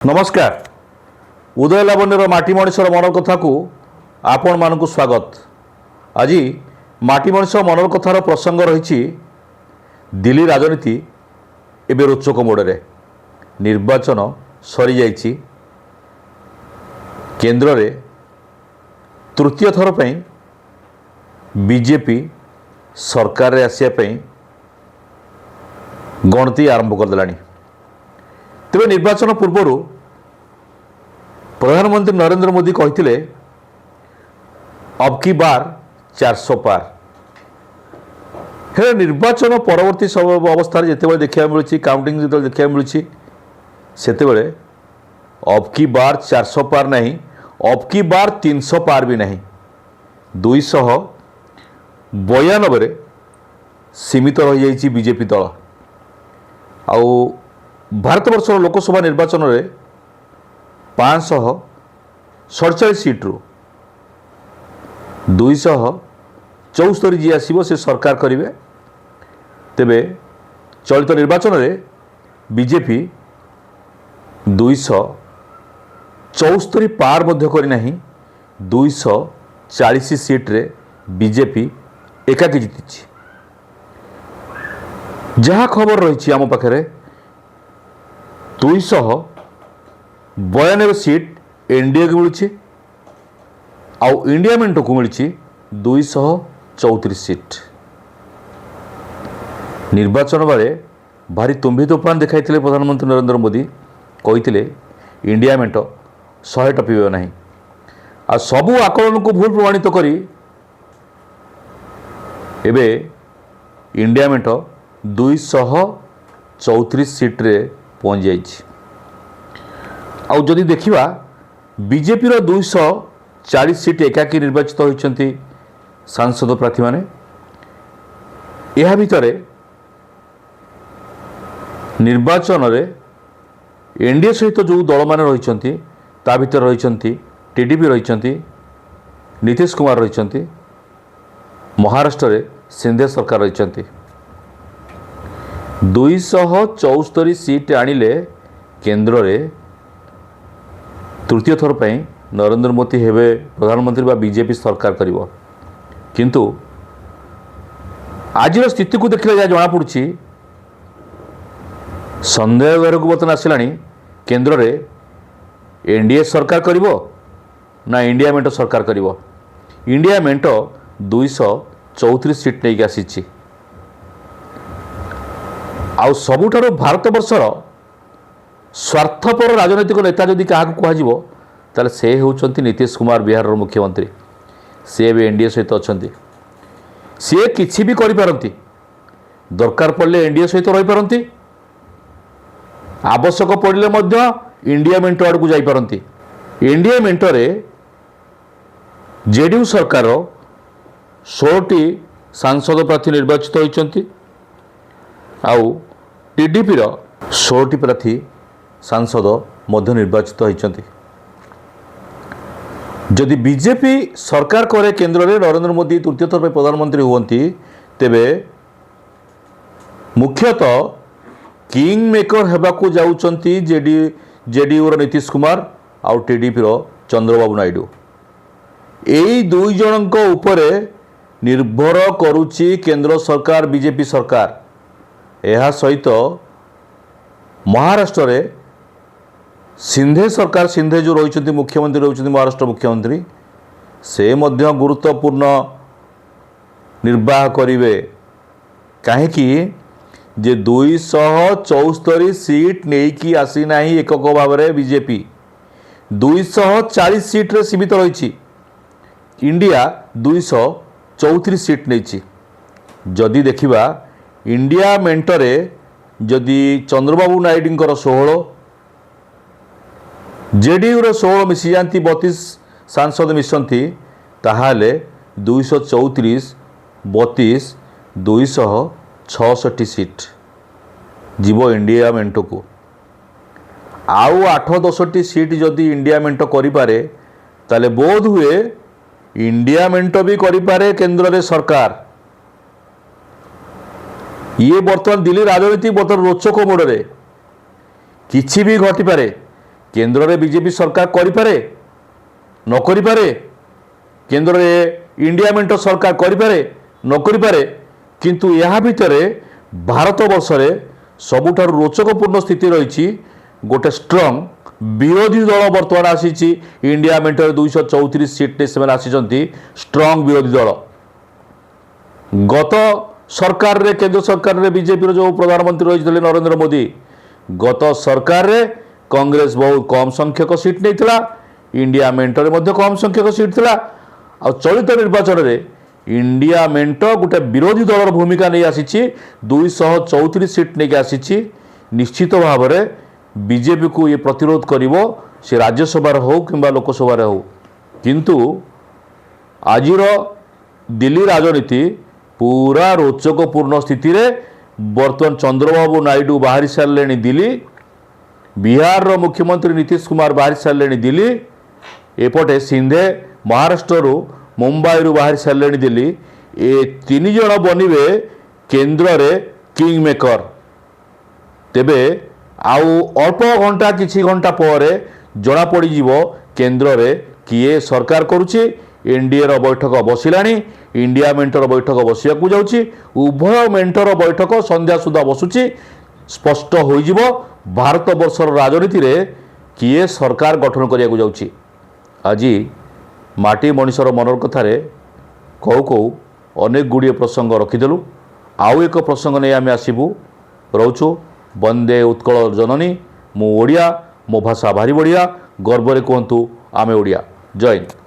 नमस्कार उदय लावण्यर माटी मणिषर मनर कथा को आपण मानक स्वागत। आज माटी मणिष मनर कथार प्रसंग रही दिल्ली राजनीति एवं रोचक मोड़े निर्वाचन सरी जाइछि। केंद्र रे तृतीय थर पर बीजेपी सरकार रे आसिया पई गणति आरंभ करदेलानी। तेरे निर्वाचन पूर्व प्रधानमंत्री नरेंद्र मोदी कहते अब की बार 400 पार है। निर्वाचन परवर्ती सब अवस्था जिते देखा मिलूँ काउंटिंग जो देखा मिलूँ से अब की बार 400 पार नहीं, अब की बार 300 पार भी नहीं, 292 सीमित रही जाइए बीजेपी दल। आउ भारत वर्ष लोकसभा निर्वाचन में 547 सीट्रु 274 जी आसो से सरकार करेंगे। तेबे चलित निर्वाचन में बीजेपी 274 पार मध्य करना, 240 सीट्रे बीजेपी एकाकी जीति। जहाँ खबर रही आम पाखे 292 सीट एनडीए को मिली, आउ इंडिया मेंटो को मिली 234 सीट। निर्वाचन बेले भारी तुम्भी तोफान देखाई प्रधानमंत्री नरेंद्र मोदी कहते इंडिया मेंटो 100 टपिब ना। आ सबू आकलन को भूल प्रमाणित करी एबे इंडिया मेंटो 234 सीट्रे पहुँच जाइए। आउ जदि देखिबा बीजेपी 240 सीट एकाकी निर्वाचित होइछंती सांसद प्रार्थी माने। यह भितर निर्वाचन रे एनडीए सहित जो दल माने रहिछंती ता भितर रहिछंती टीडीपी रहिछंती, नीतीश कुमार रहिछंती, महाराष्ट्र रे सिंधे सरकार रहिछंती। 274 सीट आनिले केंद्र रे तृतीय थर पर नरेंद्र मोदी हेबे प्रधानमंत्री बा बीजेपी सरकार करिवो। किंतु आज स्थिति को देखले जा जना पड़ुछि संदेह घर को बतन आसिलानी केंद्र रे एनडीए सरकार करिवो ना इंडिया मेंटो सरकार करिवो। इंडिया मेंटो 234 सीट नहीं आसीछि। आउ सबुठारो भारत वर्षर स्वार्थपर राजनैतिक नेता जदि क्या कह ताले से होउछंती नीतीश कुमार बिहार मुख्यमंत्री। सी भी एनडीए सहित अच्छा, सी किसी भी करिपारंती, दरकार पड़े एनडीए सहित रही पारंती, आवश्यक पड़े मध्य इंडिया मेंटो आड़ को जाई पारंती। इंडिया मेंटो रे जेडीयू सरकार 16टी सांसद प्रार्थी निर्वाचित होइछंती, आउ टीडीपी 16टी प्रार्थी सांसद मध्य निर्वाचित होइछंती। जदि बीजेपी सरकार करे केंद्र में नरेंद्र मोदी तृतीय थर पर प्रधानमंत्री हुवंती तेबे मुख्यतः किंग मेकर हेबाकू जाउछंती जेडीयू नीतीश कुमार आउ टीडीपी चंद्रबाबू नायडू। एई दुई जनक उपरे निर्भर करुची केंद्र सरकार बीजेपी सरकार। यह सहित महाराष्ट्र रे सिंधे सरकार, सिंधे जो रही मुख्यमंत्री रही महाराष्ट्र मुख्यमंत्री, से मध्य गुरुत्वपूर्ण निर्वाह करेंगे। कहीं जे 274 सीट नहीं कि आसी ना एकक भाव में बीजेपी 240 सीट्रे सीमित रही। इंडिया 234 सीट नहीं। जदि देखिबा इंडिया मेंटरे जदि चंद्रबाबू नायडूंकर 16, जेडीयू 16 मिसी जाती 32 सांसद मिशंती, ताहाले 234 32 266 सीट जीव इंडिया मेंटो को। आउ 8-10टी सीट जदि इंडिया मेंटो करिपारे ताले बोध हुए इंडिया मेंटो भी करिपारे केंद्र रे सरकार। ये बर्तमान दिल्ली राजनीति बर्तमान रोचक मोड़े किसी भी घटी पारे। केन्द्र में बीजेपी सरकार करिपारे न करिपारे, केन्द्र में इंडिया मेंट सरकार करिपारे न करिपारे, किंतु यहाँ भितर भारत वर्ष रे सबुठारु रोचकपूर्ण स्थिति रही गोटे स्ट्रंग विरोधी दल बर्तमान आसी इंडिया मेंटर 234 सीट से आसी स्ट्रंग विरोधी दल। गत सरकार रे केंद्र सरकार रे बीजेपी जो प्रधानमंत्री रही नरेंद्र मोदी, गत सरकार रे कांग्रेस बहुत कम संख्यक सीट नहीं थिला, इंडिया मेंटर मध्य कम संख्यक सीट थिला। आ चलित निर्वाचन रे इंडिया मेंट गोटे विरोधी दलर भूमिका नहीं आसी 234 सीट नहीं आसी। निश्चित भाव में बीजेपी को ये प्रतिरोध करिवो, से राज्यसभा हो कि लोकसभा हो। किंतु आजिर दिल्ली राजनीति पूरा रोचकपूर्ण स्थिति रे बर्तमान चंद्रबाबू नायडू बाहरी सारे दिल्ली, बिहार रो मुख्यमंत्री नीतीश कुमार बाहरी सारे दिल्ली, एपटे सिंधे महाराष्ट्र मुंबई बाहरी सारे दिल्ली। ए तीन जन बनिवे केन्द्र रे किंग मेकर। तेबे आउ अल्प घंटा किछि घंटा पर जना पड़ केन्द्र रे किए सरकार करुछि। एनडीए रो बैठक बसिलानी, इंडिया मेंटर बैठक बसिया जाउछि, उभय मेंटर बैठक संध्या सुधा बसुछि। स्पष्ट होइजिवो भारत वर्षर राजनीति रे किए सरकार गठन करिया जाउछि। आज माटी मनीषर मनर कथारे कहू कहू अनेक गुड़िए प्रसंग रखिदेलु। आउ एक प्रसंग नहीं आम आसबू रोचु। वंदे उत्कल जननी, मु ओडिया, मो भाषा भारी बढ़िया, गर्व रे कहतु आमे ओडिया। जय हिंद।